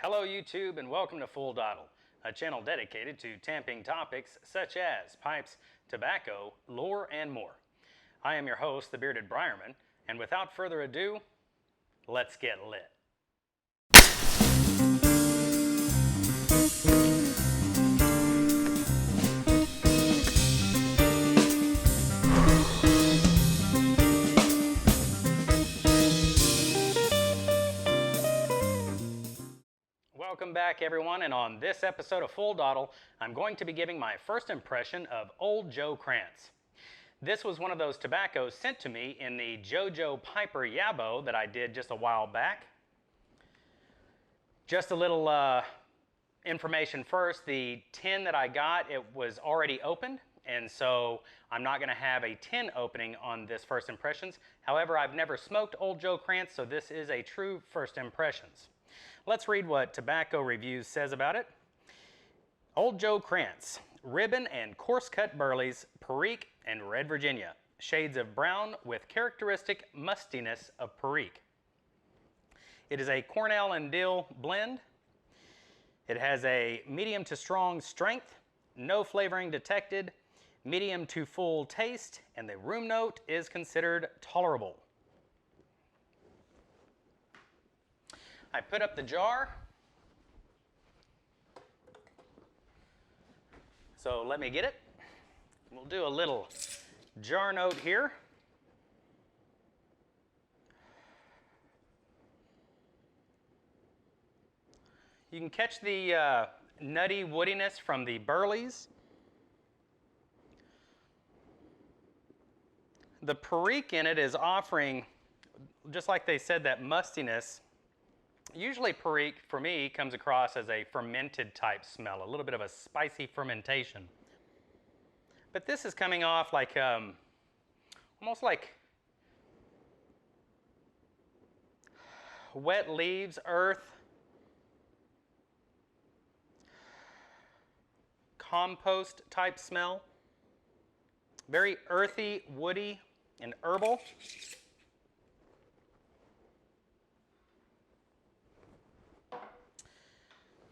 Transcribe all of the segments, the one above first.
Hello YouTube and welcome to Full Dottle, a channel dedicated to tamping topics such as pipes, tobacco, lore, and more. I am your host, the Bearded Briarman, and without further ado, let's get lit. Welcome back everyone, and on this episode of Full Dottle, I'm going to be giving my first impression of Old Joe Krantz. This was one of those tobaccos sent to me in the JoJo Piper Yabo that I did just a while back. Just a little information first. The tin that I got, it was already opened, and so I'm not going to have a tin opening on this first impressions. However, I've never smoked Old Joe Krantz, so this is a true first impressions. Let's read what Tobacco Reviews says about it. Old Joe Krantz, ribbon and coarse cut burleys, Perique and Red Virginia. Shades of brown with characteristic mustiness of Perique. It is a Cornell and Diehl blend. It has a medium to strong strength, no flavoring detected, medium to full taste, and the room note is considered tolerable. I put up the jar. So let me get it. We'll do a little jar note here. You can catch the nutty woodiness from the burleys. The Perique in it is offering, just like they said, that mustiness. Usually Perique, for me, comes across as a fermented type smell, a little bit of a spicy fermentation. But this is coming off like, almost like wet leaves, earth, compost type smell. Very earthy, woody, and herbal.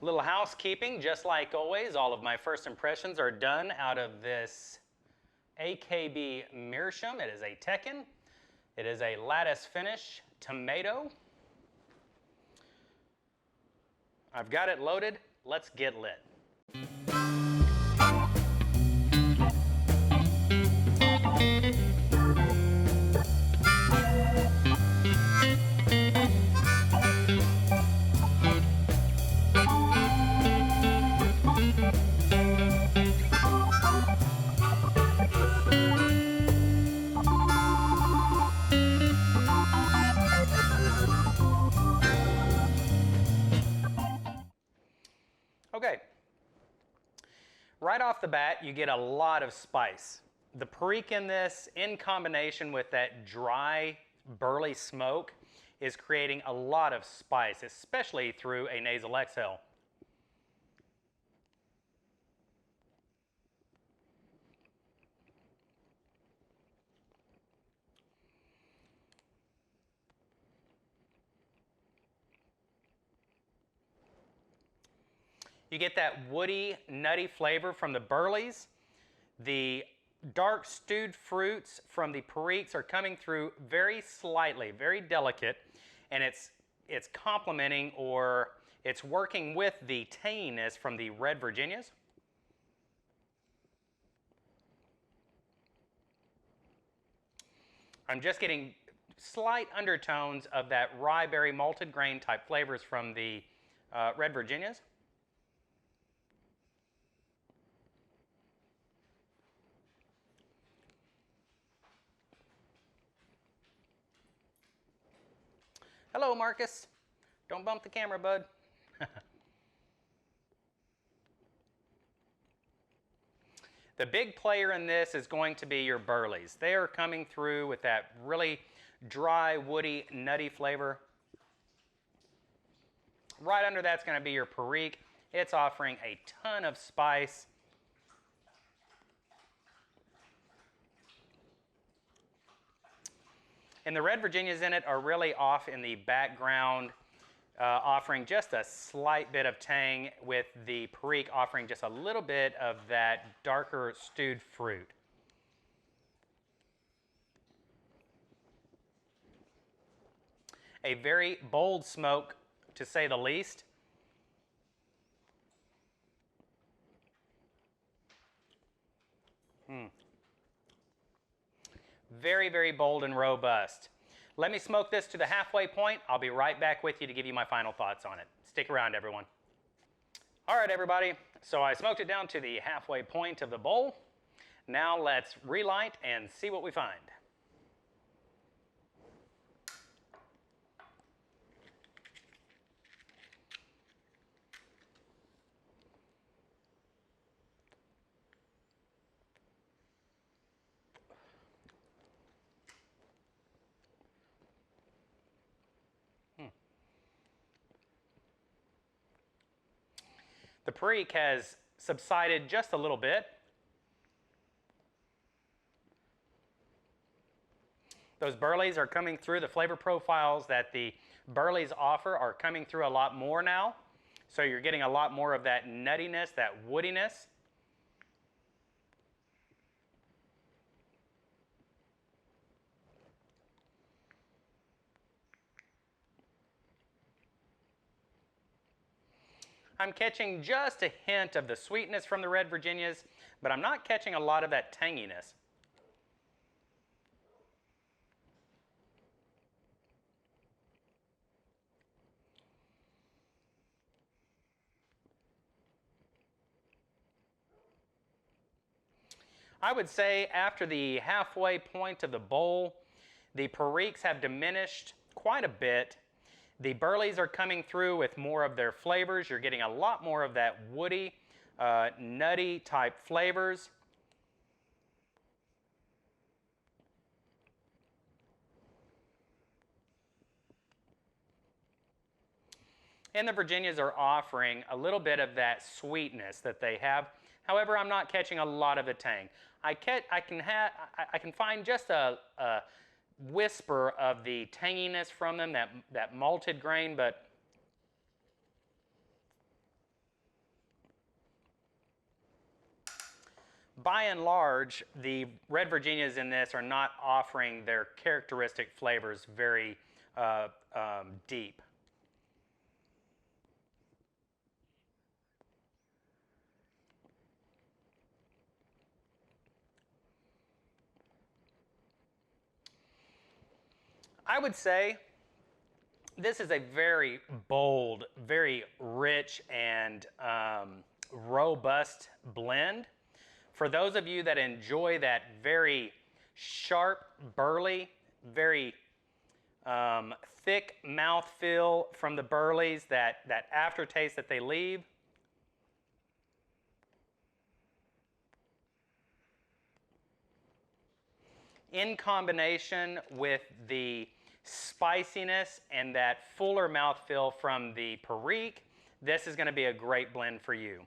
Little housekeeping, just like always, all of my first impressions are done out of this AKB Meerschaum. It is a Tekken. It is a lattice finish tomato. I've got it loaded. Let's get lit. Okay, right off the bat, you get a lot of spice. The Perique in this, in combination with that dry, burly smoke, is creating a lot of spice, especially through a nasal exhale. You get that woody, nutty flavor from the burleys. The dark stewed fruits from the Periques are coming through very slightly, very delicate, and it's complementing, or it's working with the tanginess from the Red Virginias. I'm just getting slight undertones of that rye berry malted grain type flavors from the Red Virginias. Hello, Marcus. Don't bump the camera, bud. The big player in this is going to be your burleys. They are coming through with that really dry, woody, nutty flavor. Right under that's going to be your Perique. It's offering a ton of spice. And the Red Virginias in it are really off in the background, offering just a slight bit of tang, with the Perique offering just a little bit of that darker stewed fruit. A very bold smoke, to say the least. Very, very bold and robust. Let me smoke this to the halfway point. I'll be right back with you to give you my final thoughts on it. Stick around, everyone. All right, everybody. So I smoked it down to the halfway point of the bowl. Now let's relight and see what we find. The Perique has subsided just a little bit. Those Burleys are coming through. The flavor profiles that the Burleys offer are coming through a lot more now. So you're getting a lot more of that nuttiness, that woodiness. I'm catching just a hint of the sweetness from the Red Virginias, but I'm not catching a lot of that tanginess. I would say after the halfway point of the bowl, the Periques have diminished quite a bit. The Burleys are coming through with more of their flavors. You're getting a lot more of that woody, nutty type flavors. And the Virginias are offering a little bit of that sweetness that they have. However, I'm not catching a lot of the tang. I can find just a whisper of the tanginess from them, that malted grain, but by and large, the Red Virginias in this are not offering their characteristic flavors very deep. I would say this is a very bold, very rich, and robust blend. For those of you that enjoy that very sharp, burly, very thick mouthfeel from the Burleys, that aftertaste that they leave, in combination with the spiciness and that fuller mouthfeel from the Perique, this is going to be a great blend for you.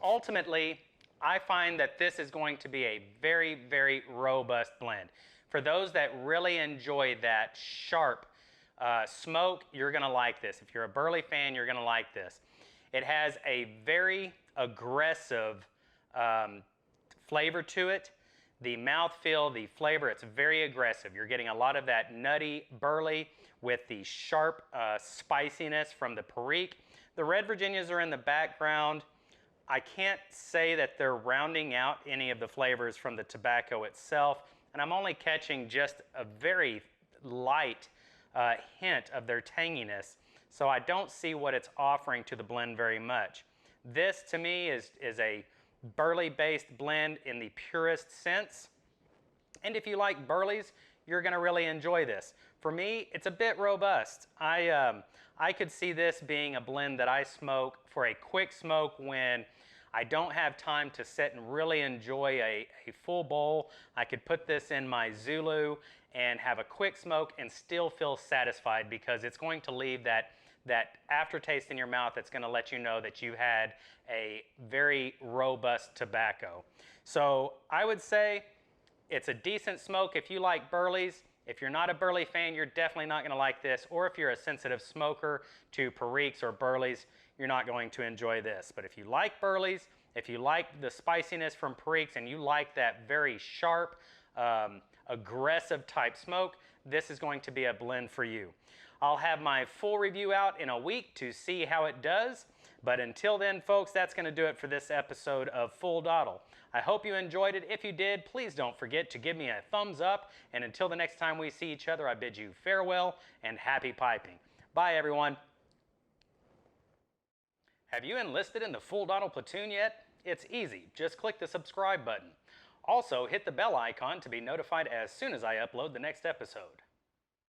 Ultimately, I find that this is going to be a very, very robust blend. For those that really enjoy that sharp smoke, you're going to like this. If you're a Burley fan, you're going to like this. It has a very aggressive flavor to it. The mouthfeel, the flavor, it's very aggressive. You're getting a lot of that nutty Burley with the sharp spiciness from the Perique. The Red Virginias are in the background. I can't say that they're rounding out any of the flavors from the tobacco itself, and I'm only catching just a very light hint of their tanginess, so I don't see what it's offering to the blend very much. This, to me, is a Burley-based blend in the purest sense, and if you like Burleys, you're going to really enjoy this. For me, it's a bit robust. I could see this being a blend that I smoke for a quick smoke when I don't have time to sit and really enjoy a full bowl. I could put this in my Zulu and have a quick smoke and still feel satisfied, because it's going to leave that aftertaste in your mouth that's going to let you know that you had a very robust tobacco. So I would say it's a decent smoke if you like Burleys. If you're not a Burley fan, you're definitely not going to like this. Or if you're a sensitive smoker to Periques or Burleys, you're not going to enjoy this. But if you like Burleys, if you like the spiciness from Periques, and you like that very sharp, aggressive type smoke, this is going to be a blend for you. I'll have my full review out in a week to see how it does. But until then, folks, that's going to do it for this episode of Full Dottle. I hope you enjoyed it. If you did, please don't forget to give me a thumbs up. And until the next time we see each other, I bid you farewell and happy piping. Bye, everyone. Have you enlisted in the Full Dottle platoon yet? It's easy. Just click the subscribe button. Also, hit the bell icon to be notified as soon as I upload the next episode.